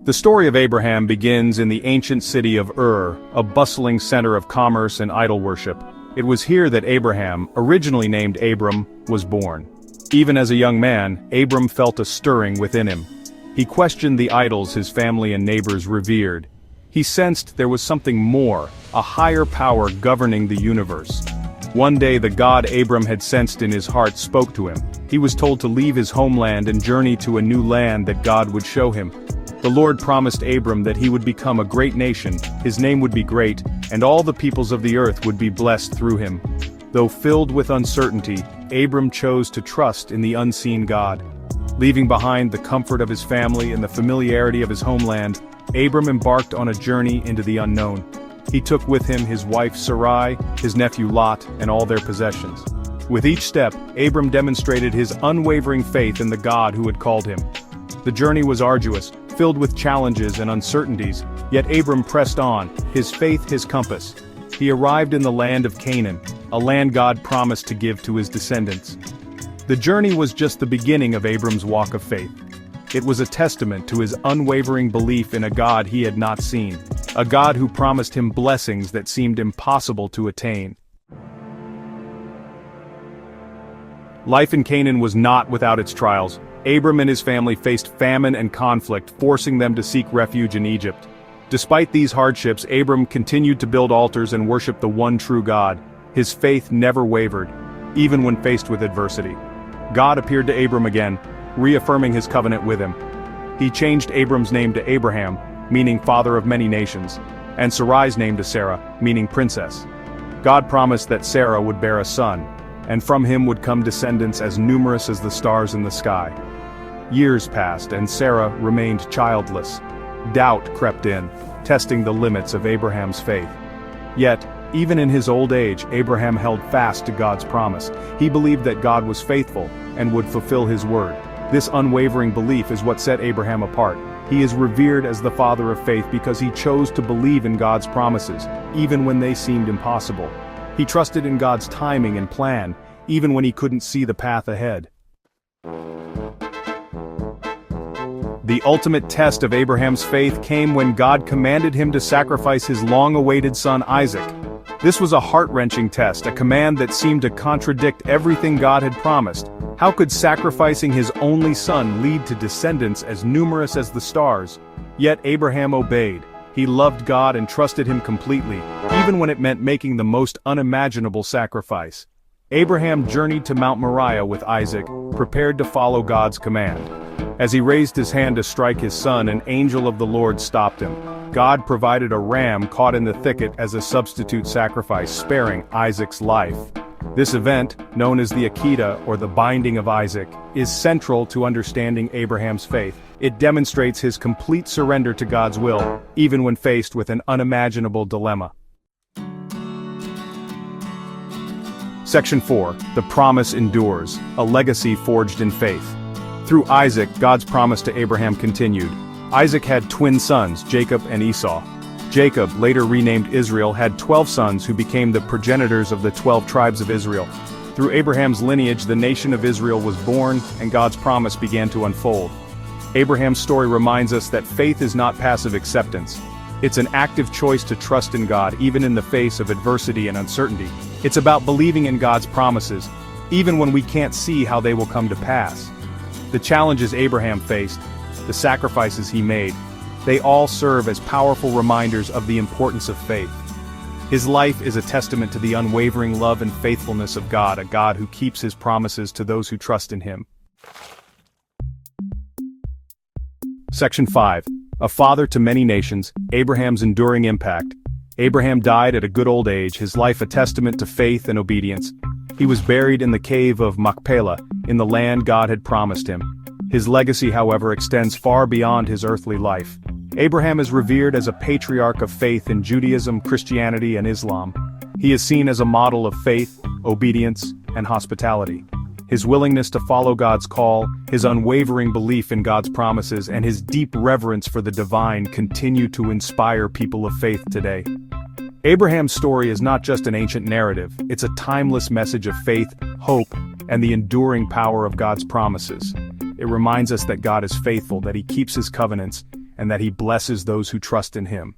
The story of Abraham begins in the ancient city of Ur, a bustling center of commerce and idol worship. It was here that Abraham, originally named Abram, was born. Even as a young man, Abram felt a stirring within him. He questioned the idols his family and neighbors revered. He sensed there was something more, a higher power governing the universe. One day the God Abram had sensed in his heart spoke to him. He was told to leave his homeland and journey to a new land that God would show him. The Lord promised Abram that he would become a great nation, his name would be great, and all the peoples of the earth would be blessed through him. Though filled with uncertainty, Abram chose to trust in the unseen God. Leaving behind the comfort of his family and the familiarity of his homeland, Abram embarked on a journey into the unknown. He took with him his wife Sarai, his nephew Lot, and all their possessions. With each step, Abram demonstrated his unwavering faith in the God who had called him. The journey was arduous, filled with challenges and uncertainties, yet Abram pressed on, his faith his compass. He arrived in the land of Canaan, a land God promised to give to his descendants. The journey was just the beginning of Abram's walk of faith. It was a testament to his unwavering belief in a God he had not seen, a God who promised him blessings that seemed impossible to attain. Life in Canaan was not without its trials. Abram and his family faced famine and conflict, forcing them to seek refuge in Egypt. Despite these hardships, Abram continued to build altars and worship the one true God. His faith never wavered, even when faced with adversity. God appeared to Abram again, reaffirming his covenant with him. He changed Abram's name to Abraham, meaning father of many nations, and Sarai's name to Sarah, meaning princess. God promised that Sarah would bear a son, and from him would come descendants as numerous as the stars in the sky. Years passed and Sarah remained childless. Doubt crept in, testing the limits of Abraham's faith. Yet, even in his old age, Abraham held fast to God's promise. He believed that God was faithful and would fulfill his word. This unwavering belief is what set Abraham apart. He is revered as the father of faith because he chose to believe in God's promises, even when they seemed impossible. He trusted in God's timing and plan, even when he couldn't see the path ahead. The ultimate test of Abraham's faith came when God commanded him to sacrifice his long-awaited son Isaac. This was a heart-wrenching test, a command that seemed to contradict everything God had promised. How could sacrificing his only son lead to descendants as numerous as the stars? Yet Abraham obeyed. He loved God and trusted him completely, even when it meant making the most unimaginable sacrifice. Abraham journeyed to Mount Moriah with Isaac, prepared to follow God's command. As he raised his hand to strike his son, an angel of the Lord stopped him. God provided a ram caught in the thicket as a substitute sacrifice, sparing Isaac's life. This event, known as the Akedah, or the binding of Isaac, is central to understanding Abraham's faith. It demonstrates his complete surrender to God's will, even when faced with an unimaginable dilemma. Section 4. The Promise Endures, a legacy forged in faith. Through Isaac, God's promise to Abraham continued. Isaac had twin sons, Jacob and Esau. Jacob, later renamed Israel, had 12 sons who became the progenitors of the 12 tribes of Israel. Through Abraham's lineage, the nation of Israel was born, and God's promise began to unfold. Abraham's story reminds us that faith is not passive acceptance. It's an active choice to trust in God, even in the face of adversity and uncertainty. It's about believing in God's promises, even when we can't see how they will come to pass. The challenges Abraham faced, the sacrifices he made, they all serve as powerful reminders of the importance of faith. His life is a testament to the unwavering love and faithfulness of God, a God who keeps his promises to those who trust in him. Section 5. A father to many nations, Abraham's enduring impact. Abraham died at a good old age, his life a testament to faith and obedience. He was buried in the cave of Machpelah, in the land God had promised him. His legacy, however, extends far beyond his earthly life. Abraham is revered as a patriarch of faith in Judaism, Christianity, and Islam. He is seen as a model of faith, obedience, and hospitality. His willingness to follow God's call, his unwavering belief in God's promises, and his deep reverence for the divine continue to inspire people of faith today. Abraham's story is not just an ancient narrative, it's a timeless message of faith, hope, and the enduring power of God's promises. It reminds us that God is faithful, that he keeps his covenants, and that he blesses those who trust in him.